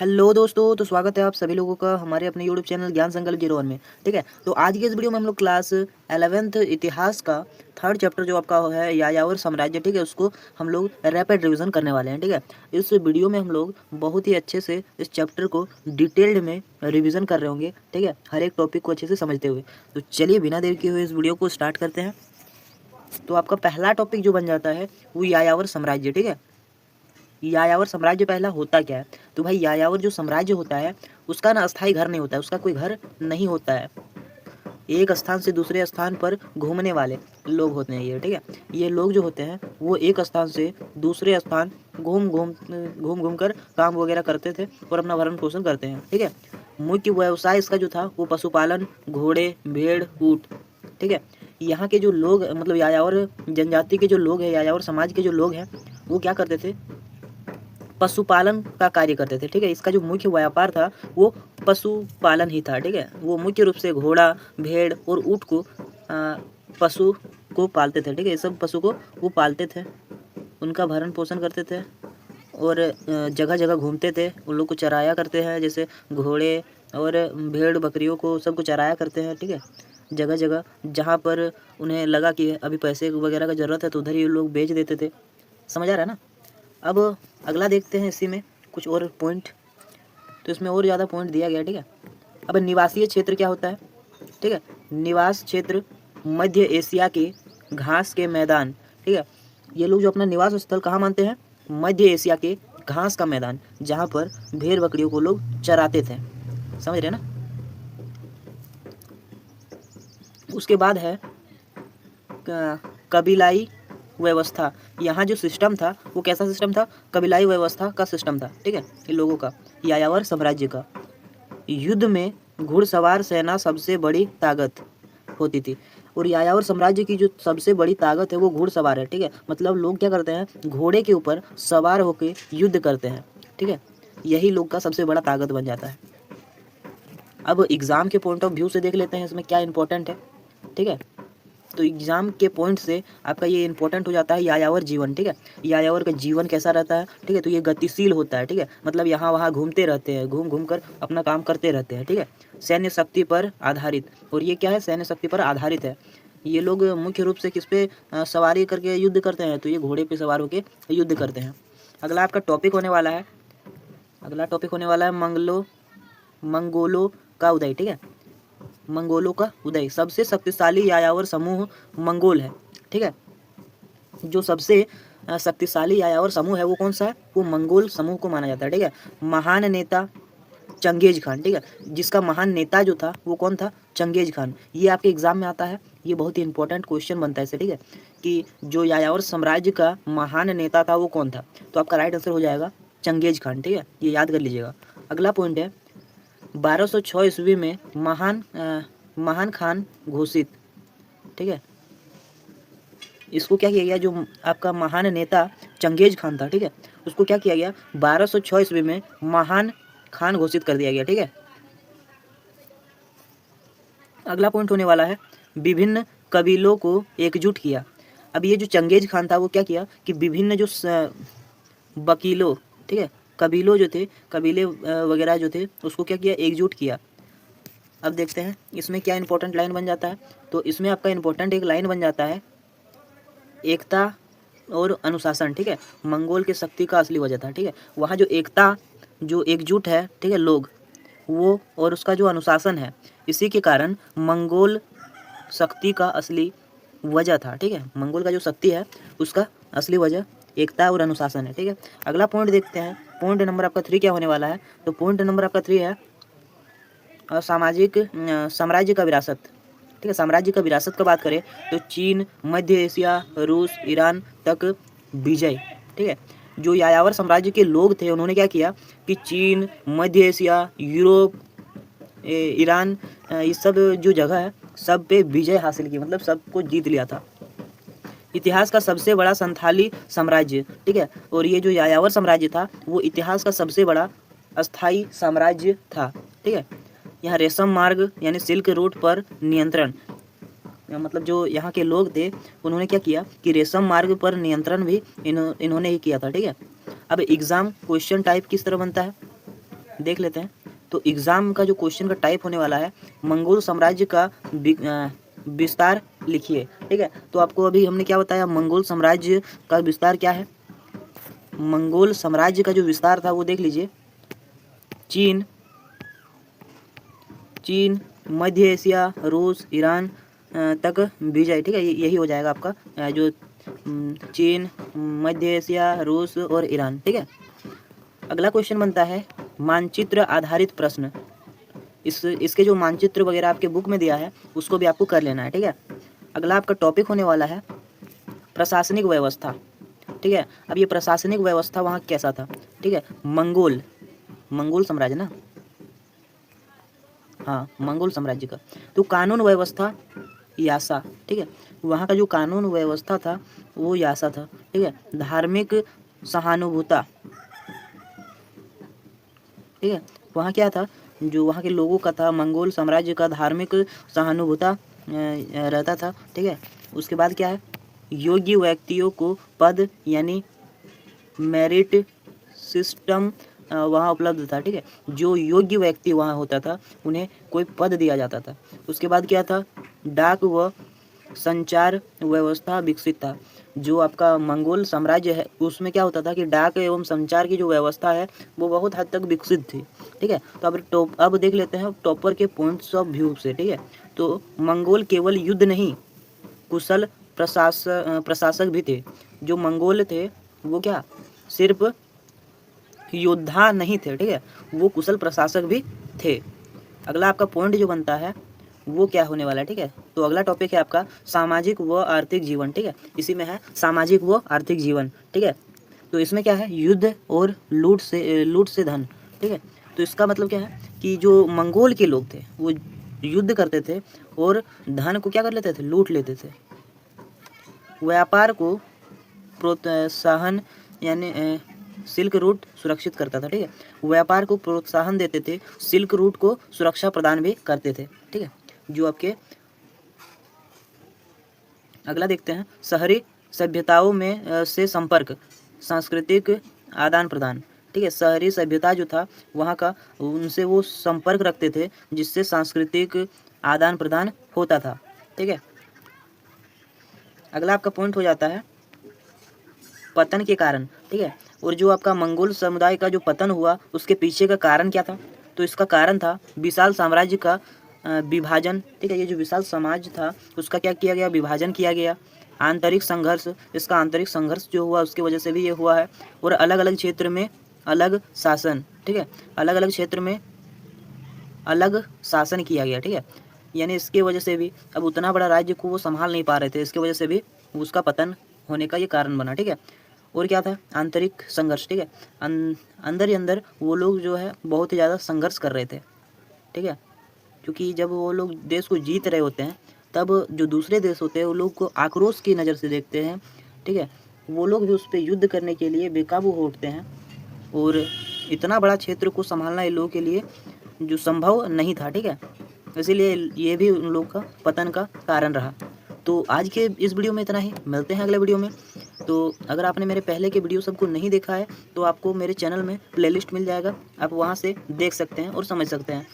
Hello दोस्तों, तो स्वागत है आप सभी लोगों का हमारे अपने यूट्यूब चैनल ज्ञान संकल्प 01 में। ठीक है, तो आज की इस वीडियो में हम लोग क्लास 11th इतिहास का थर्ड चैप्टर जो आपका है यायावर साम्राज्य, ठीक है, उसको हम लोग रैपिड रिवीजन करने वाले हैं। ठीक है, इस वीडियो में हम लोग बहुत ही अच्छे से इस चैप्टर को डिटेल्ड में रिवीजन कर रहे होंगे। ठीक है, हर एक टॉपिक को अच्छे से समझते हुए। तो चलिए बिना देर किए हुए इस वीडियो को स्टार्ट करते हैं। तो आपका पहला टॉपिक जो बन जाता है वो यायावर साम्राज्य। ठीक है, यायावर साम्राज्य पहला होता क्या है? तो भाई यायावर जो साम्राज्य होता है उसका ना अस्थायी घर नहीं होता है, उसका कोई घर नहीं होता है। एक स्थान से दूसरे स्थान पर घूमने वाले लोग होते हैं ये। ठीक है, ये लोग जो होते हैं वो एक स्थान से दूसरे स्थान घूम घूम कर काम वगैरह करते थे और अपना भरण पोषण करते हैं। ठीक है, मुख्य व्यवसाय इसका जो था वो पशुपालन, घोड़े, भेड़, ऊँट। ठीक है, यहाँ के जो लोग मतलब यायावर जनजाति के जो लोग हैं, यायावर समाज के जो लोग हैं, वो क्या करते थे? पशुपालन का कार्य करते थे। ठीक है, इसका जो मुख्य व्यापार था वो पशुपालन ही था। ठीक है, वो मुख्य रूप से घोड़ा, भेड़ और ऊँट को पशु को पालते थे। ठीक है, ये सब पशु को वो पालते थे, उनका भरण पोषण करते थे और जगह जगह घूमते थे, उन लोग को चराया करते हैं, जैसे घोड़े और भेड़ बकरियों को सबको चराया करते हैं। ठीक है, जगह जगह जहाँ पर उन्हें लगा कि अभी पैसे वगैरह का ज़रूरत है तो उधर ही लोग बेच देते थे। समझ आ रहा है ना? अब अगला देखते हैं इसी में कुछ और पॉइंट। तो इसमें और ज़्यादा पॉइंट दिया गया। ठीक है, अब निवासीय क्षेत्र क्या होता है? ठीक है, निवास क्षेत्र मध्य एशिया के घास के मैदान। ठीक है, ये लोग जो अपना निवास स्थल कहाँ मानते हैं? मध्य एशिया के घास का मैदान, जहाँ पर भेड़ बकरियों को लोग चराते थे। समझ रहे हैं ना? उसके बाद है कबीलाई व्यवस्था। यहाँ जो सिस्टम था वो कैसा सिस्टम था? कबीलाई व्यवस्था का सिस्टम था। ठीक है, इन लोगों का, यायावर साम्राज्य का। युद्ध में घुड़सवार सेना सबसे बड़ी ताकत होती थी और यायावर साम्राज्य की जो सबसे बड़ी ताकत है वो घुड़सवार है। ठीक है, मतलब लोग क्या करते हैं? घोड़े के ऊपर सवार होकर युद्ध करते हैं। ठीक है, यही लोग का सबसे बड़ा ताकत बन जाता है। अब एग्ज़ाम के पॉइंट ऑफ व्यू से देख लेते हैं इसमें क्या इंपॉर्टेंट है। ठीक है, तो एग्जाम के पॉइंट से आपका ये इंपॉर्टेंट हो जाता है यायावर जीवन। ठीक है, यायावर का जीवन कैसा रहता है? ठीक है, तो ये गतिशील होता है। ठीक है, मतलब यहाँ वहाँ घूमते रहते हैं, घूम घूम कर अपना काम करते रहते हैं। ठीक है, सैन्य शक्ति पर आधारित। और ये क्या है? सैन्य शक्ति पर आधारित है। ये लोग मुख्य रूप से किस पे सवारी करके युद्ध करते हैं? तो ये घोड़े पे सवार होकर युद्ध करते हैं। अगला आपका टॉपिक होने वाला है, अगला टॉपिक होने वाला है मंगोलों का उदय। ठीक है, मंगोलों का उदय। सबसे शक्तिशाली यायावर समूह मंगोल है। ठीक है, जो सबसे शक्तिशाली यायावर समूह है वो कौन सा है? वो मंगोल समूह को माना जाता है। ठीक है, महान नेता चंगेज खान। ठीक है, जिसका महान नेता जो था वो कौन था? Genghis Khan. ये आपके एग्जाम में आता है, ये बहुत ही इंपॉर्टेंट क्वेश्चन बनता है इससे। ठीक है, कि जो यायावर साम्राज्य का महान नेता था वो कौन था? तो आपका राइट आंसर हो जाएगा चंगेज खान। ठीक है, ये याद कर लीजिएगा। अगला पॉइंट है 1206 ईस्वी में महान खान घोषित। ठीक है, इसको क्या किया गया? जो आपका महान नेता चंगेज खान था, ठीक है, उसको क्या किया गया? 1206 ईस्वी में महान खान घोषित कर दिया गया। ठीक है, अगला पॉइंट होने वाला है विभिन्न कबीलों को एकजुट किया। अब ये जो चंगेज खान था वो क्या किया कि विभिन्न जो वकीलों, ठीक है, कबीलों जो थे, कबीले वगैरह जो थे, उसको क्या किया? एकजुट किया। अब देखते हैं इसमें क्या इंपॉर्टेंट लाइन बन जाता है। तो इसमें आपका इंपॉर्टेंट एक लाइन बन जाता है एकता और अनुशासन। ठीक है, मंगोल की शक्ति का असली वजह था। ठीक है, वहाँ जो एकता, जो एकजुट है, ठीक है, लोग वो, और उसका जो अनुशासन है, इसी के कारण मंगोल शक्ति का असली वजह था। ठीक है, मंगोल का जो शक्ति है उसका असली वजह एकता और अनुशासन है। ठीक है, अगला पॉइंट देखते हैं। पॉइंट नंबर आपका 3 क्या होने वाला है? तो पॉइंट नंबर आपका 3 है सामाजिक साम्राज्य का विरासत। ठीक है, साम्राज्य का विरासत का बात करें तो चीन, मध्य एशिया, रूस, ईरान तक विजय। ठीक है, जो यायावर साम्राज्य के लोग थे उन्होंने क्या किया कि चीन, मध्य एशिया, यूरोप, ईरान, ये सब जो जगह है सब पे विजय हासिल की, मतलब सबको जीत लिया था। इतिहास का सबसे बड़ा संथाली साम्राज्य। ठीक है, और ये जो यायावर साम्राज्य था वो इतिहास का सबसे बड़ा अस्थाई साम्राज्य था। ठीक है, यहाँ रेशम मार्ग यानी सिल्क रूट पर नियंत्रण, मतलब जो यहाँ के लोग थे उन्होंने क्या किया कि रेशम मार्ग पर नियंत्रण भी इन्होंने ही किया था। ठीक है, अब एग्जाम क्वेश्चन टाइप किस तरह बनता है? देख लेते हैं। तो एग्ज़ाम का जो क्वेश्चन का टाइप होने वाला है, मंगोल साम्राज्य का विस्तार लिखिए। ठीक है, तो आपको अभी हमने क्या बताया, मंगोल साम्राज्य का विस्तार क्या है। मंगोल साम्राज्य का जो विस्तार था वो देख लीजिए, चीन, मध्य एशिया, रूस, ईरान तक विजय। ठीक है, यही हो जाएगा आपका जो चीन, मध्य एशिया, रूस और ईरान। ठीक है, अगला क्वेश्चन बनता है मानचित्र आधारित प्रश्न। इसके जो मानचित्र वगैरह आपके बुक में दिया है उसको भी आपको कर लेना है। ठीक है, अगला आपका टॉपिक होने वाला है प्रशासनिक व्यवस्था। ठीक है, अब ये प्रशासनिक व्यवस्था वहाँ कैसा था। ठीक है, मंगोल साम्राज्य ना, हाँ मंगोल साम्राज्य का। तो कानून व्यवस्था यासा। ठीक है, वहाँ का जो कानून व्यवस्था था वो यासा था। ठीक है, धार्मिक सहानुभूता। ठीक है, वहाँ क्या था, जो वहाँ के लोगों का था, मंगोल साम्राज्य का धार्मिक सहानुभूता रहता था। ठीक है, उसके बाद क्या है, योग्य व्यक्तियों को पद यानी मेरिट सिस्टम वहाँ उपलब्ध था। ठीक है, जो योग्य व्यक्ति वहाँ होता था उन्हें कोई पद दिया जाता था। उसके बाद क्या था, डाक व संचार व्यवस्था विकसित था। जो आपका मंगोल साम्राज्य है उसमें क्या होता था कि डाक एवं संचार की जो व्यवस्था है वो बहुत हद तक विकसित थी। ठीक है, तो अब देख लेते हैं टॉपर के पॉइंट्स ऑफ व्यू से। ठीक है, तो मंगोल केवल युद्ध नहीं, कुशल प्रशासक भी थे। जो मंगोल थे वो क्या सिर्फ योद्धा नहीं थे। ठीक है, वो कुशल प्रशासक भी थे। अगला आपका पॉइंट जो बनता है वो क्या होने वाला है। ठीक है, तो अगला टॉपिक है आपका सामाजिक व आर्थिक जीवन। ठीक है, इसी में है सामाजिक व आर्थिक जीवन। ठीक है, तो इसमें क्या है, युद्ध और लूट से धन। ठीक है, तो इसका मतलब क्या है कि जो मंगोल के लोग थे वो युद्ध करते थे और धन को क्या कर लेते थे, लूट लेते थे। व्यापार को प्रोत्साहन यानी सिल्क रूट सुरक्षित करता था। ठीक है, व्यापार को प्रोत्साहन देते थे, सिल्क रूट को सुरक्षा प्रदान भी करते थे। ठीक है, जो आपके अगला देखते हैं शहरी सभ्यताओं में से संपर्क, सांस्कृतिक आदान प्रदान। ठीक है, शहरी सभ्यता जो था वहाँ का, उनसे वो संपर्क रखते थे जिससे सांस्कृतिक आदान प्रदान होता था। ठीक है, अगला आपका पॉइंट हो जाता है पतन के कारण। ठीक है, और जो आपका मंगोल समुदाय का जो पतन हुआ उसके पीछे का कारण क्या था, तो इसका कारण था विशाल साम्राज्य का विभाजन। ठीक है, ये जो विशाल समाज था उसका क्या किया गया, विभाजन किया गया। आंतरिक संघर्ष, इसका आंतरिक संघर्ष जो हुआ उसकी वजह से भी ये हुआ है। और अलग अलग क्षेत्र में अलग शासन। ठीक है, अलग अलग क्षेत्र में अलग शासन किया गया। ठीक है, यानी इसके वजह से भी अब उतना बड़ा राज्य को वो संभाल नहीं पा रहे थे, इसके वजह से भी उसका पतन होने का ये कारण बना। ठीक है, और क्या था, आंतरिक संघर्ष। ठीक है, अंदर ही अंदर वो लोग जो है बहुत ही ज़्यादा संघर्ष कर रहे थे। ठीक है, क्योंकि जब वो लोग देश को जीत रहे होते हैं तब जो दूसरे देश होते हैं वो लोग को आक्रोश की नज़र से देखते हैं। ठीक है, वो लोग भी उस पर युद्ध करने के लिए बेकाबू हो उठते हैं और इतना बड़ा क्षेत्र को संभालना इन लोगों के लिए जो संभव नहीं था। ठीक है, इसीलिए ये भी उन लोग का पतन का कारण रहा। तो आज के इस वीडियो में इतना ही, मिलते हैं अगले वीडियो में। तो अगर आपने मेरे पहले के वीडियो सबको नहीं देखा है तो आपको मेरे चैनल में प्लेलिस्ट मिल जाएगा, आप वहाँ से देख सकते हैं और समझ सकते हैं।